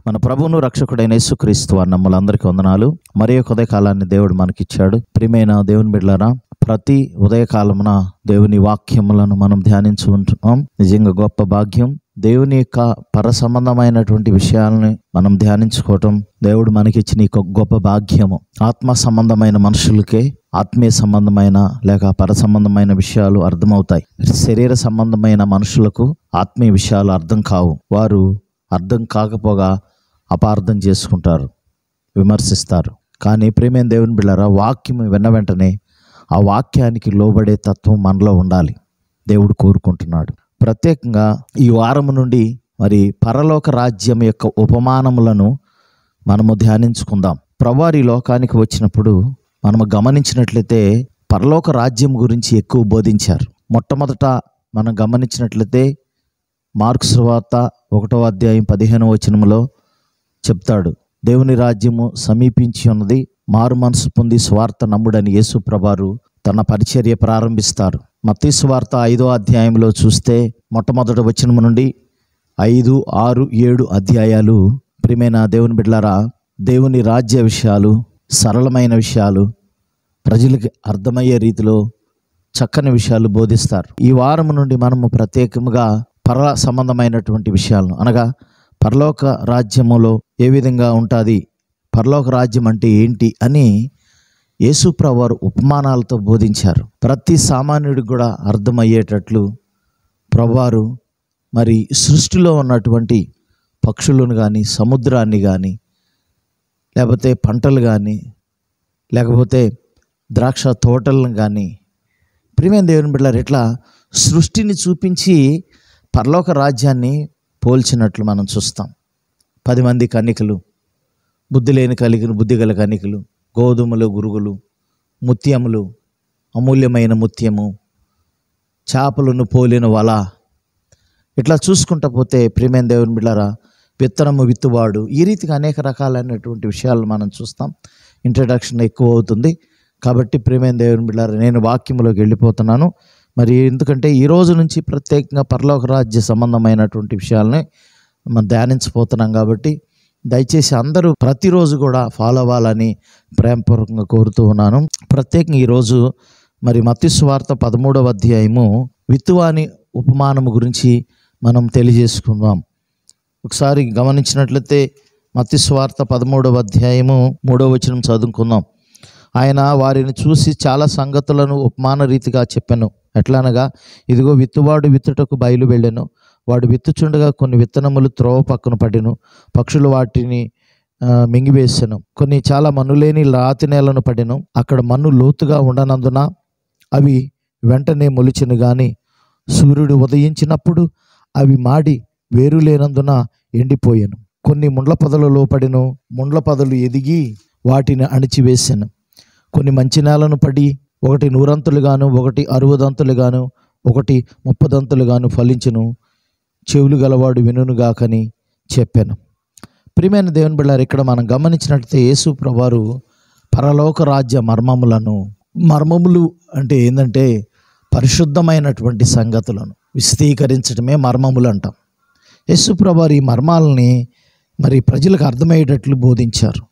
మన ప్రభువును రక్షకుడైన యేసుక్రీస్తు వారి నమ్ములందరికీ వందనాలు. మరి ఒక ఉదయకాలాన్ని దేవుడు మనకిచ్చాడు. ప్రియమైన దేవుని బిడ్డలారా, ప్రతి ఉదయకాలమున దేవుని వాక్యములను మనం ధ్యానించుకుంటున్నాం. నిజంగా గొప్ప భాగ్యం. దేవుని యొక్క పర సంబంధమైనటువంటి విషయాలని మనం ధ్యానించుకోవటం దేవుడు మనకిచ్చిన గొప్ప భాగ్యము. ఆత్మ సంబంధమైన మనుషులకే ఆత్మీయ సంబంధమైన లేక పర సంబంధమైన విషయాలు అర్థమవుతాయి. శరీర సంబంధమైన మనుషులకు ఆత్మీయ విషయాలు అర్థం కావు. వారు అర్థం కాకపోగా అపార్థం చేసుకుంటారు, విమర్శిస్తారు. కానీ ప్రియమైన దేవుని బిడ్డలారా, వాక్యం విన్న వెంటనే ఆ వాక్యానికి లోబడే తత్వం మనలో ఉండాలి. దేవుడు కోరుకుంటున్నాడు. ప్రత్యేకంగా ఈ వారం నుండి మరి పరలోక రాజ్యం యొక్క ఉపమానములను మనము ధ్యానించుకుందాం. ప్రభువారు ఈ లోకానికి వచ్చినప్పుడు మనము గమనించినట్లయితే పరలోక రాజ్యం గురించి ఎక్కువ బోధించారు. మొట్టమొదట మనం గమనించినట్లయితే మార్కు సువార్త 1వ అధ్యాయం 15వ వచనములో చెప్తాడు, దేవుని రాజ్యము సమీపించి ఉన్నది, మారు మనసు పొంది స్వార్థ నమ్ముడని యేసు ప్రభువారు తన పరిచర్య ప్రారంభిస్తారు. మత్తయి సువార్త 5వ అధ్యాయంలో చూస్తే మొట్టమొదటి వచనము నుండి 5, 6, 7 అధ్యాయాలు ప్రియమైన దేవుని బిడ్డలారా, దేవుని రాజ్య విషయాలు, సరళమైన విషయాలు, ప్రజలకి అర్థమయ్యే రీతిలో చక్కని విషయాలు బోధిస్తారు. ఈ వారం నుండి మనము ప్రత్యేకంగా పర సంబంధమైనటువంటి విషయాలను, అనగా పరలోక రాజ్యములో ఏ విధంగా ఉంటుంది, పరలోక రాజ్యం అంటే ఏంటి అని యేసు ప్రభువారు ఉపమానాలతో బోధించారు. ప్రతి సామాన్యుడికి కూడా అర్థమయ్యేటట్లు ప్రభువారు మరి సృష్టిలో ఉన్నటువంటి పక్షులను కానీ, సముద్రాన్ని కానీ, లేకపోతే పంటలు కానీ, లేకపోతే ద్రాక్ష తోటలను కానీ, ప్రియమైన దేవుని బిడ్డలారా, ఇట్లా సృష్టిని చూపించి పరలోక రాజ్యాన్ని పోల్చినట్లు మనం చూస్తాం. 10 మంది కన్యకలు, బుద్ధి లేని కలిగిన బుద్ధి గల కన్యకలు, గోధుమలు, గురుగులు, ముత్యములు, అమూల్యమైన ముత్యము, చేపలను పోలిన వల, ఇట్లా చూసుకుంటా పోతే ప్రియమైన దేవుని బిడ్డలారా, విత్తనము విత్తువాడు, ఈ రీతిగా అనేక రకాలైనటువంటి విషయాలు మనం చూస్తాం. ఇంట్రడక్షన్ ఎక్కువ అవుతుంది కాబట్టి ప్రియమైన దేవుని బిడ్డలారా, నేను వాక్యంలోకి వెళ్ళిపోతున్నాను. మరి ఎందుకంటే ఈ రోజు నుంచి ప్రత్యేకంగా పరలోక రాజ్య సంబంధమైనటువంటి విషయాలని మనం ధ్యానించబోతున్నాం కాబట్టి దయచేసి అందరూ ప్రతిరోజు కూడా ఫాలో అవ్వాలని ప్రేమపూర్వకంగా కోరుతూ ఉన్నాను. ప్రత్యేకంగా ఈరోజు మరి మత్తయి సువార్త 13వ అధ్యాయము విత్తువాని ఉపమానము గురించి మనం తెలియజేసుకుందాం. ఒకసారి గమనించినట్లయితే మత్తయి సువార్త 13వ అధ్యాయము 3వ వచనం చదువుకుందాం. ఆయన వారిని చూసి చాలా సంగతులను ఉపమాన రీతిగా చెప్పెను. ఎట్లనగా, ఇదిగో విత్తువాడు విత్తుటకు బయలు వెళ్ళెను. వాడు విత్తుచుండగా కొన్ని విత్తనములు త్రోవ పక్కన పడెను, పక్షులు వాటిని మింగివేసెను. కొన్ని చాలా మన్నులేని రాతి నేలను పడెను. అక్కడ మన్ను లోతుగా ఉండనందున అవి వెంటనే మొలిచెను, గాని సూర్యుడు ఉదయించినప్పుడు అవి మాడి వేరు లేనందున ఎండిపోయాను. కొన్ని ముండ్ల పొదలలో పడెను, ముండ్ల పొదలు ఎదిగి వాటిని అణిచివేసెను. కొన్ని మంచి నేలను పడి ఒకటి 100 ఒకటి 60 ఒకటి 30 ఫలించును. చెవులు గలవాడు వినుగాకని చెప్పాను. ప్రియమైన దేవుని బిడ్డలారా, ఇక్కడ మనం గమనించినట్లయితే యేసు ప్రభువారు పరలోక రాజ్య మర్మములు అంటే ఏంటంటే పరిశుద్ధమైనటువంటి సంగతులను విశదీకరించడమే మర్మములు అంటాం. యేసు ప్రభువారు ఈ మర్మాలని మరి ప్రజలకు అర్థమయ్యేటట్లు బోధించారు.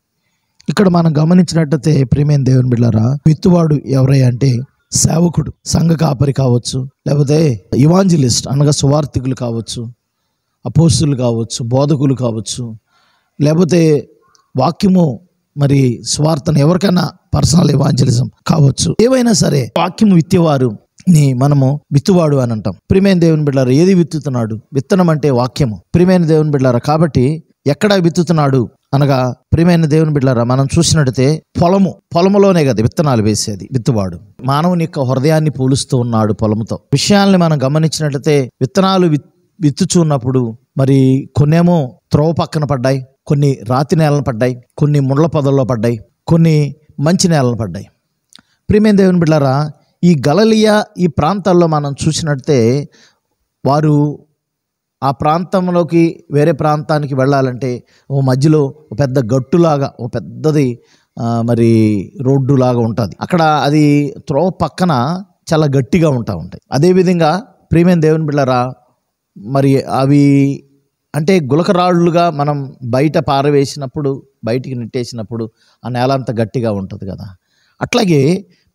ఇక్కడ మనం గమనించినట్టయితే ప్రియమైన దేవుని బిడ్డలారా, విత్తువాడు ఎవరై అంటే సేవకుడు, సంఘ కాపరి కావచ్చు, లేకపోతే ఇవాంజలిస్ట్ అనగా సువార్థికులు కావచ్చు, అపోస్తులు కావచ్చు, బోధకులు కావచ్చు, లేకపోతే వాక్యము మరి స్వార్థను ఎవరికైనా పర్సనల్ ఇవాంజలిజం కావచ్చు, ఏవైనా సరే వాక్యము విత్తేవారు ని మనము విత్తువాడు అని అంటాం. ప్రియమైన దేవుని బిడ్డలారా, ఏది విత్తుతున్నాడు? విత్తనం అంటే వాక్యము. ప్రియమైన దేవుని బిడ్డలారా, కాబట్టి ఎక్కడ విత్తుతున్నాడు అనగా ప్రియమైన దేవుని బిడ్డలారా, మనం చూసినట్టయితే పొలములోనే కదా విత్తనాలు వేసేది విత్తువాడు. మానవుని యొక్క హృదయాన్ని పోలుస్తూ ఉన్నాడు పొలముతో. విషయాల్ని మనం గమనించినట్లయితే విత్తనాలు విత్తుచున్నప్పుడు మరి కొన్నేమో త్రోవ పక్కన పడ్డాయి, కొన్ని రాతి నేలను పడ్డాయి, కొన్ని ముండ్ల పొదల్లో పడ్డాయి, కొన్ని మంచి నేలను పడ్డాయి. ప్రియమైన దేవుని బిడ్డలారా, ఈ గలిలయ ఈ ప్రాంతాల్లో మనం చూసినట్టే వారు ఆ ప్రాంతంలోకి వేరే ప్రాంతానికి వెళ్ళాలంటే ఓ మధ్యలో ఒక పెద్ద గట్టులాగా ఓ పెద్దది మరి రోడ్డులాగా ఉంటుంది. అక్కడ అది త్రోవ పక్కన చాలా గట్టిగా ఉంటాయి. అదేవిధంగా ప్రియమైన దేవుని బిడ్డలారా, మరి అవి అంటే గులకరాళ్ళుగా మనం బయట పారవేసినప్పుడు, బయటికి నెట్టేసినప్పుడు ఆ నేల అంతా గట్టిగా ఉంటుంది కదా. అట్లాగే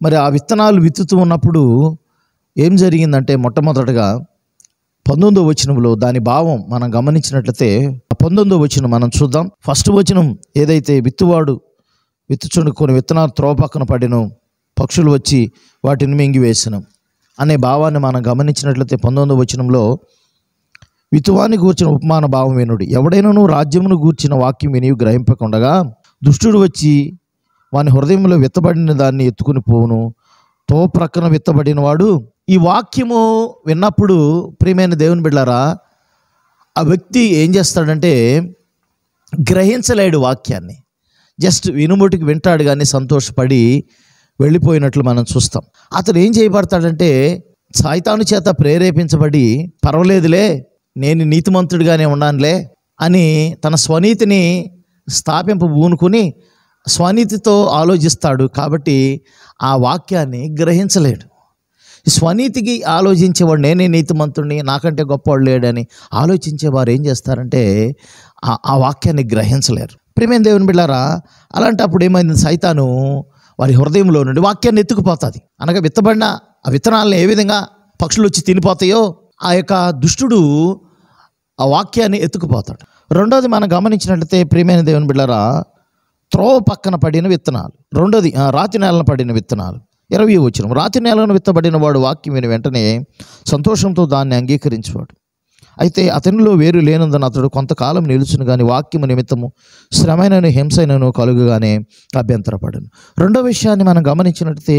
మరి ఆ విత్తనాలు విత్తుతూ ఉన్నప్పుడు ఏం జరిగిందంటే మొట్టమొదటగా 19వ వచనంలో దాని భావం మనం గమనించినట్లయితే 19వ వచనం మనం చూద్దాం. ఫస్ట్ వచనం ఏదైతే విత్తువాడు విత్తుచుండు కొన్ని విత్తనాలు త్రోవ పక్కన పడిను, పక్షులు వచ్చి వాటిని మింగివేసినం అనే భావాన్ని మనం గమనించినట్లయితే 19వ వచనంలో విత్తువాని గూర్చిన ఉపమాన భావం వినుడి. ఎవడైనాను రాజ్యమును గూర్చిన వాక్యం విని గ్రహింపకుండగా దుష్టుడు వచ్చి వాని హృదయంలో విత్తబడిన దాన్ని ఎత్తుకుని పోవును. తో ప్రక్కన విత్తబడిన వాడు ఈ వాక్యము విన్నప్పుడు ప్రియమైన దేవుని బిడ్డలారా, ఆ వ్యక్తి ఏం చేస్తాడంటే గ్రహించలేడు వాక్యాన్ని. జస్ట్ వినుముటికి వింటాడు కానీ సంతోషపడి వెళ్ళిపోయినట్లు మనం చూస్తాం. అతను ఏం చేయబడతాడంటే సైతాను చేత ప్రేరేపించబడి పర్వాలేదులే నేను నీతిమంతుడిగానే ఉన్నానులే అని తన స్వనీతిని స్థాపింపబూనుకుని స్వనీతితో ఆలోచిస్తాడు. కాబట్టి ఆ వాక్యాన్ని గ్రహించలేడు. స్వనీతికి ఆలోచించేవాడు నేనే నీతిమంతుడిని, నాకంటే గొప్పవాడు లేడని ఆలోచించేవారు ఏం చేస్తారంటే ఆ వాక్యాన్ని గ్రహించలేరు. ప్రియమైన దేవుని బిడ్డలారా, అలాంటప్పుడు ఏమైంది, సైతాను వారి హృదయంలో నుండి వాక్యాన్ని ఎత్తుకుపోతుంది. అనగా విత్తబడిన ఆ విత్తనాలను ఏ విధంగా పక్షులు వచ్చి తినిపోతాయో ఆ యొక్క దుష్టుడు ఆ వాక్యాన్ని ఎత్తుకుపోతాడు. రెండోది మనం గమనించినట్లయితే ప్రియమైన దేవుని బిడ్డలారా, త్రోవ పక్కన పడిన విత్తనాలు. రెండోది రాతి నేలను పడిన విత్తనాలు. 20వ వచనం, రాతి నేలను విత్తబడిన వాడు వాక్యం విని వెంటనే సంతోషంతో దాన్ని అంగీకరించేవాడు. అయితే అతనిలో వేరు లేనందున అతడు కొంతకాలం నిలుచును కానీ వాక్యము నిమిత్తము శ్రమైనను హింసైనను కలుగుగానే అభ్యంతరపడను. రెండో విషయాన్ని మనం గమనించినట్లయితే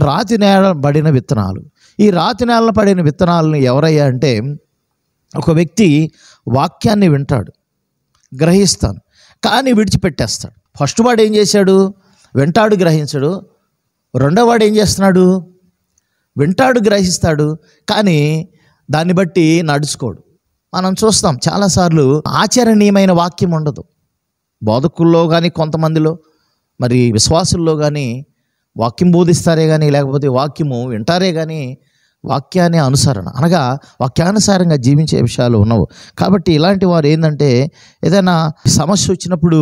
రాతి నేల పడిన విత్తనాలు. ఈ రాతి నేల పడిన విత్తనాలను ఎవరయ్యా అంటే ఒక వ్యక్తి వాక్యాన్ని వింటాడు, గ్రహిస్తాను, కానీ విడిచిపెట్టేస్తాడు. ఫస్ట్ వాడు ఏం చేశాడు, వింటాడు, గ్రహించడు. రెండో వాడు ఏం చేస్తున్నాడు, వింటాడు, గ్రహిస్తాడు, కానీ దాన్ని బట్టి నడుచుకోడు. మనం చూస్తాం చాలాసార్లు ఆచరణీయమైన వాక్యం ఉండదు. బోధకుల్లో కానీ కొంతమందిలో మరి విశ్వాసుల్లో కానీ వాక్యం బోధిస్తారే కానీ లేకపోతే వాక్యము వింటారే కానీ వాక్యాన్ని అనుసరణ అనగా వాక్యానుసారంగా జీవించే విషయాలు ఉన్నవు. కాబట్టి ఇలాంటి వారు ఏంటంటే ఏదైనా సమస్య వచ్చినప్పుడు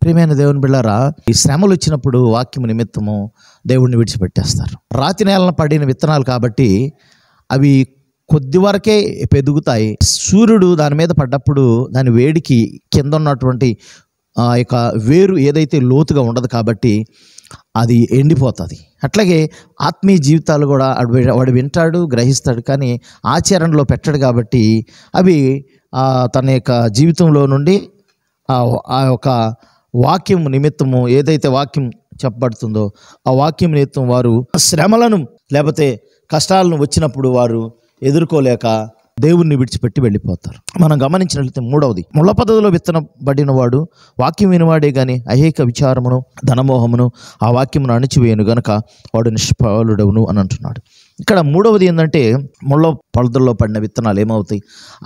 ప్రియమైన దేవుని బిడ్డలారా, ఈ శ్రమలు వచ్చినప్పుడు వాక్యము నిమిత్తము దేవుడిని విడిచిపెట్టేస్తారు. రాతి నేలన పడిన విత్తనాలు కాబట్టి అవి కొద్ది వరకే పెరుగుతాయి. సూర్యుడు దాని మీద పడ్డప్పుడు దాని వేడికి కింద ఉన్నటువంటి ఆ యొక్క వేరు ఏదైతే లోతుగా ఉండదు కాబట్టి అది ఎండిపోతుంది. అట్లాగే ఆత్మీయ జీవితాలు కూడా వాడు వింటాడు, గ్రహిస్తాడు, కానీ ఆచరణలో పెట్టడు. కాబట్టి అవి తన యొక్క జీవితంలో నుండి ఆ యొక్క వాక్యం నిమిత్తము ఏదైతే వాక్యం చెప్పబడుతుందో ఆ వాక్యం నిమిత్తం వారు శ్రమలను లేకపోతే కష్టాలను వచ్చినప్పుడు వారు ఎదుర్కోలేక దేవుణ్ణి విడిచిపెట్టి వెళ్ళిపోతారు. మనం గమనించినట్లయితే మూడవది, ముళ్ళ పద్ధతిలో విత్తనబడిన వాడు వాక్యం వినివాడే కానీ అహేక విచారమును ధనమోహమును ఆ వాక్యమును అణిచివేయను గనక వాడు నిష్ఫలుడవును అని అంటున్నాడు. ఇక్కడ మూడవది ఏంటంటే ముళ్ళ పొదల్లో పడిన విత్తనాలు ఏమవుతాయి,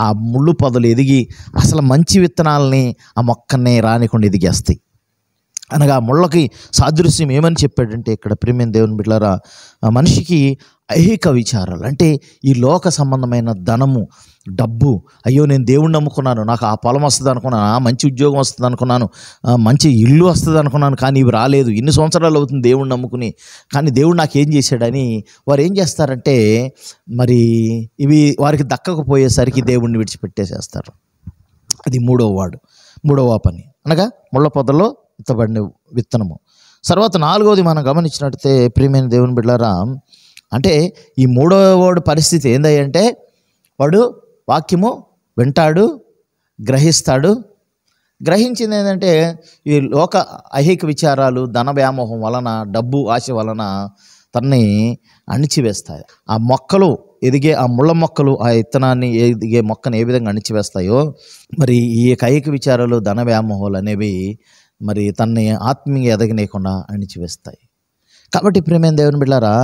ఆ ముళ్ళు పొదలు ఎదిగి అసలు మంచి విత్తనాలని ఆ మొక్కనే రానికుండా ఎదిగేస్తాయి. అనగా ముళ్ళకి సాదృశ్యం ఏమని చెప్పాడంటే ఇక్కడ ప్రియమైన దేవుని బిడ్డలారా, మనిషికి ఐహిక విచారాలు అంటే ఈ లోక సంబంధమైన ధనము, డబ్బు, అయ్యో నేను దేవుణ్ణి నమ్ముకున్నాను, నాకు ఆ పొలం వస్తుంది అనుకున్నాను, ఆ మంచి ఉద్యోగం వస్తుంది అనుకున్నాను, మంచి ఇల్లు వస్తుంది అనుకున్నాను, కానీ ఇవి రాలేదు, ఇన్ని సంవత్సరాలు అవుతుంది దేవుణ్ణి నమ్ముకుని, కానీ దేవుడు నాకు ఏం చేశాడని వారు ఏం చేస్తారంటే మరి ఇవి వారికి దక్కకపోయేసరికి దేవుణ్ణి విడిచిపెట్టేసేస్తారు. అది మూడవ పని అనగా ముళ్ళ పొదలో విత్తబడిన విత్తనము. తర్వాత నాలుగవది మనం గమనించినట్లయితే ప్రియమైన దేవుని బిడ్డలారా, అంటే ఈ మూడవ పరిస్థితి ఏందంటే వాడు వాక్యము వింటాడు, గ్రహిస్తాడు. గ్రహించింది ఏంటంటే ఈ లోక ఐహిక విచారాలు, ధన వ్యామోహం వలన, డబ్బు ఆశ వలన తనని అణిచివేస్తాయి. ఆ మొక్కలు ఎదిగే ఆ ముళ్ళ మొక్కలు ఆ విత్తనాన్ని ఎదిగే మొక్కను ఏ విధంగా అణిచివేస్తాయో మరి ఈ ఐహిక విచారాలు, ధన వ్యామోహాలు అనేవి మరి తనని ఆత్మీయంగా ఎదగనీయకుండా అణిచివేస్తాయి. కాబట్టి ప్రియమైన దేవుని బిడ్డలారా,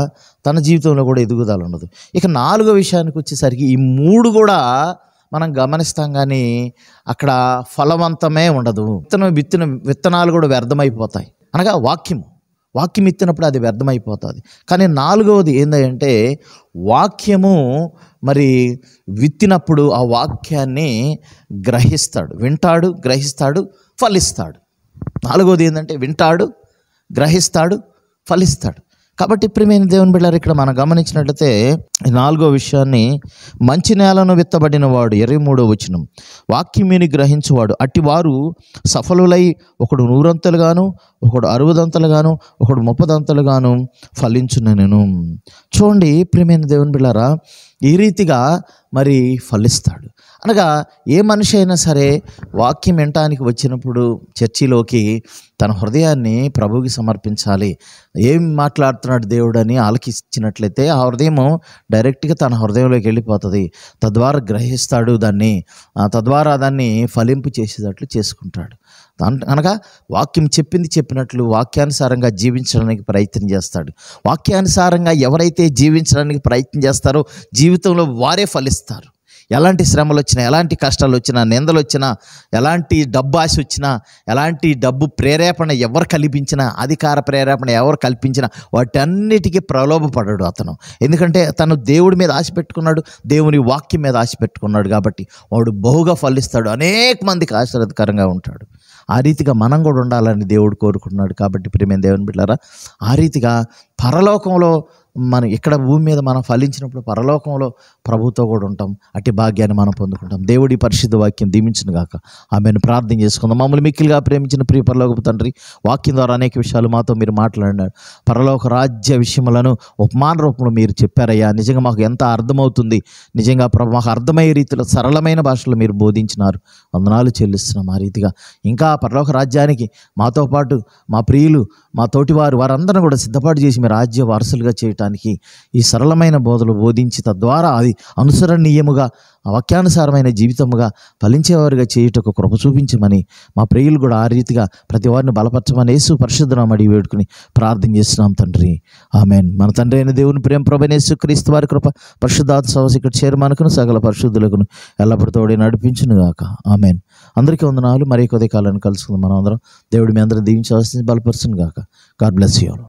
తన జీవితంలో కూడా ఎదుగుదల ఉండదు. ఇక నాలుగో విషయానికి వచ్చేసరికి ఈ మూడు కూడా మనం గమనిస్తాం, కానీ అక్కడ ఫలవంతమే ఉండదు. విత్తనాలు కూడా వ్యర్థమైపోతాయి. అనగా వాక్యము వాక్యం ఎత్తినప్పుడు అది వ్యర్థమైపోతుంది. కానీ నాలుగవది ఏంటంటే వాక్యము మరి విత్తినప్పుడు ఆ వాక్యాన్ని గ్రహిస్తాడు, వింటాడు, గ్రహిస్తాడు, ఫలిస్తాడు. నాలుగవది ఏంటంటే వింటాడు, గ్రహిస్తాడు, ఫలిస్తాడు. కాబట్టి ప్రియమైన దేవుని బిడ్డలారా, ఇక్కడ మనం గమనించినట్లయితే ఈ నాలుగో విషయాన్ని, మంచి నేలను విత్తబడిన వాడు 23వ వచనం, వాక్యం విని గ్రహించువాడు అట్టివారు సఫలులై ఒకడు 100 ఒకడు 60 ఒకడు 30 ఫలించునెను. చూడండి ప్రియమైన దేవుని బిడ్డలారా, ఈ రీతిగా మరి ఫలిస్తాడు. అనగా ఏ మనిషి అయినా సరే వాక్యం వినటానికి వచ్చినప్పుడు చర్చిలోకి తన హృదయాన్ని ప్రభువుకి సమర్పించాలి. ఏం మాట్లాడుతున్నాడు దేవుడు అని ఆలకించినట్లయితే ఆ హృదయం డైరెక్ట్గా తన హృదయంలోకి వెళ్ళిపోతుంది. తద్వారా గ్రహిస్తాడు దాన్ని, తద్వారా దాన్ని ఫలింపు చేసేటట్లు చేసుకుంటాడు. అనగా వాక్యం చెప్పింది చెప్పినట్లు వాక్యానుసారంగా జీవించడానికి ప్రయత్నం చేస్తాడు. వాక్యానుసారంగా ఎవరైతే జీవించడానికి ప్రయత్నం చేస్తారో జీవితంలో వారే ఫలిస్తారు. ఎలాంటి శ్రమలు వచ్చినా, ఎలాంటి కష్టాలు వచ్చినా, నిందలు వచ్చినా, ఎలాంటి డబ్బు ఆశ వచ్చినా, ఎలాంటి డబ్బు ప్రేరేపణ ఎవరు కల్పించినా, అధికార ప్రేరేపణ ఎవరు కల్పించినా వాటన్నిటికీ ప్రలోభపడ్డాడు అతను. ఎందుకంటే తను దేవుడి మీద ఆశ పెట్టుకున్నాడు, దేవుని వాక్యం మీద ఆశ పెట్టుకున్నాడు. కాబట్టి వాడు బహుగా ఫలిస్తాడు, అనేక మందికి ఆశీర్వాదకరంగా ఉంటాడు. ఆ రీతిగా మనం కూడా ఉండాలని దేవుడు కోరుకుంటున్నాడు. కాబట్టి ప్రియమైన దేవుని బిడ్డలారా, ఆ రీతిగా పరలోకంలో మనం ఇక్కడ భూమి మీద మనం ఫలించినప్పుడు పరలోకంలో ప్రభుతో కూడా ఉంటాం. అట్టి భాగ్యాన్ని మనం పొందుకుంటాం. దేవుడి పరిశుద్ధ వాక్యం దీవించును గాక. ఆమెను ప్రార్థన చేసుకుందాం. మమ్మల్ని మిక్కిలిగా ప్రేమించిన ప్రియ పరలోకపు తండ్రి, వాక్యం ద్వారా అనేక విషయాలు మాతో మీరు మాట్లాడినాడు. పరలోక రాజ్య విషయములను ఉపమాన రూపంలో మీరు చెప్పారయ్యా. నిజంగా మాకు ఎంత అర్థమవుతుంది. నిజంగా ప్రభు మాకు అర్థమయ్యే రీతిలో సరళమైన భాషలో మీరు బోధించినారు. వందనాలు చెల్లిస్తున్నాం. ఆ రీతిగా ఇంకా పరలోక రాజ్యానికి మాతో పాటు మా ప్రియులు, మా తోటివారు, వారందరిని కూడా సిద్ధపాటు చేసి మీ రాజ్య వారసులుగా చేయటానికి ఈ సరళమైన బోధలు బోధించి తద్వారా అది అనుసరణీయముగా వాక్యానుసారమైన జీవితముగా ఫలించేవారుగా చేయుటకు కృప చూపించమని మా ప్రియులు కూడా ఆ రీతిగా ప్రతి వారిని బలపరచమని యేసు పరిశుద్ధ నామమున అడిగి వేడుకుని ప్రార్థన చేస్తున్నాం తండ్రి. ఆమెన్. మన తండ్రి అయిన దేవుని ప్రేమ, ప్రభువైన యేసు క్రీస్తు వారి కృప, పరిశుద్ధాత్మ సహవాసం ఇక్కడ చేరమనుకును సకల పరిశుద్ధులకును ఎల్లప్పుడూ తోడే నడిపించును గాక. ఆమెన్. అందరికీ వందనాలు. మరి కొద్ది కాలాన్ని కలుసుకుందాం మనం అందరం. దేవుడు మీ అందరం దీవించి బలపరచును గాక. God bless you all.